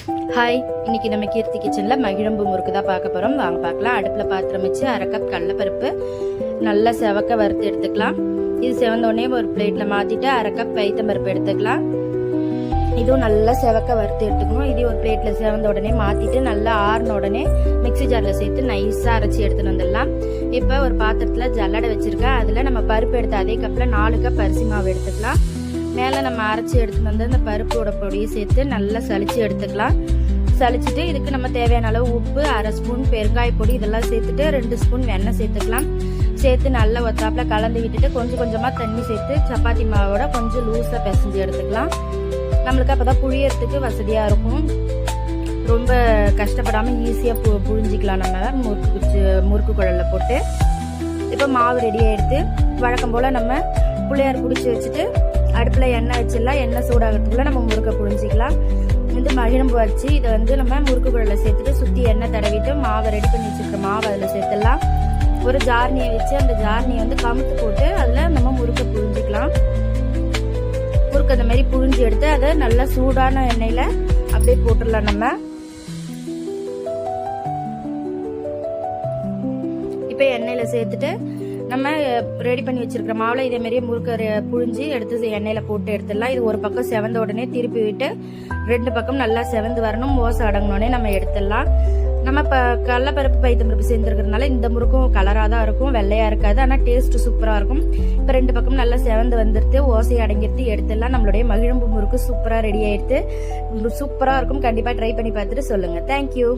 Hi, இன்னைக்கு நம்ம கீர்த்தி கிச்சன்ல மகிழம்பு முறுக்கு தான் பார்க்க போறோம். வாங்க பார்க்கலாம். அடுப்புல பாத்திரம் வச்சு 1/2 கப் கடலைப்பருப்பு நல்லா செவக்க வறுத்து எடுத்துக்கலாம். இது செவந்த உடனே ஒரு பிளேட்ல மாத்திட்டு 1/2 கப் பைத்தம்பருப்பு எடுத்துக்கலாம். இதுவும் நல்லா செவக்க வறுத்து எடுத்துக்கணும். இது ஒரு பிளேட்ல செவந்த உடனே மாத்திட்டு நல்லா ஆறுன உடனே மிக்சி ஜார்ல சேர்த்து நைஸா அரைச்சி எடுத்துட்டு வந்துடலாம். இப்ப ஒரு பாத்திரத்துல ஜல்லடை வச்சிருக்கேன். அதுல நம்ம பருப்பு எடுத்த அதே கப்ல 4 கப் அரிசி மாவு எடுத்துக்கலாம். மேலே நம்ம அரைச்சி எடுத்துட்டு வந்து அந்த பருப்போட பொடியை சேர்த்து நல்லா சளிச்சு எடுத்துக்கலாம். சளிச்சுட்டு இதுக்கு நம்ம தேவையான அளவு உப்பு, 1/2 ஸ்பூன் பெருங்காய பொடி இதெல்லாம் சேர்த்துட்டு 2 ஸ்பூன் எண்ணெய் சேர்த்துக்கலாம். சேர்த்து நல்லா ஒத்தாப்புல கலந்து விட்டுட்டு கொஞ்சம் கொஞ்சமா தண்ணி சேர்த்து சப்பாத்தி மாவோட கொஞ்சம் லூஸா பிசைஞ்சு எடுத்துக்கலாம். நம்மளுக்கு அப்பதான் புழியறதுக்கு வசதியா இருக்கும். ரொம்ப கஷ்டப்படாம ஈஸியா புழிஞ்சிக்கலாம். நம்ம முறுக்கு குழல்ல போட்டு இப்போ மாவு ரெடியா எடுத்து வழக்கம் போல நம்ம புளியார் பிடிச்சி வச்சுட்டு அடுப்புல எண்ணெய் வச்சிடலாம். எண்ணெய் சூடாகிறதுக்குள்ள நம்ம முறுக்கை புழிஞ்சிக்கலாம். வந்து மகிழம்பு வச்சு இதை வந்து நம்ம முறுக்கு குழல்ல சேர்த்துட்டு சுத்தி எண்ணெய் தடவிட்டு மாவை ரெடி பண்ணி வச்சிருக்க மாவை அதில் சேர்த்துடலாம். ஒரு ஜார்னியை வச்சு அந்த ஜார்னியை வந்து கமுத்து போட்டு அதில் நம்ம முறுக்கை புழிஞ்சிக்கலாம். முறுக்கு அந்த மாதிரி புழிஞ்சு எடுத்து அதை நல்லா சூடான எண்ணெயில அப்படியே போட்டுடலாம். நம்ம இப்போ எண்ணெயில சேர்த்துட்டு நம்ம ரெடி பண்ணி வச்சிருக்கிற மாவுல இதே மாதிரியே முறுக்க புழிஞ்சு எடுத்து எண்ணெயில போட்டு எடுத்துடலாம். இது ஒரு பக்கம் செவந்த உடனே திருப்பி விட்டு 2 பக்கம் நல்லா செவந்து வரணும். ஓசை அடங்கினோடனே நம்ம எடுத்துடலாம். நம்ம கடலைப்பருப்பு பைத்தம்பருப்பு சேர்ந்துருக்கிறதுனால இந்த முறுக்கும் கலராக தான் இருக்கும், வெள்ளையா இருக்காது. ஆனால் டேஸ்ட் சூப்பராக இருக்கும். இப்போ 2 பக்கம் நல்லா செவந்து வந்துடுது, ஓசை அடங்கிடுத்து எடுத்துடலாம். நம்மளுடைய மகிழம்பு முறுக்கு சூப்பராக ரெடி ஆயிடுது. சூப்பராக இருக்கும். கண்டிப்பாக ட்ரை பண்ணி பார்த்துட்டு சொல்லுங்க. தேங்க்யூ.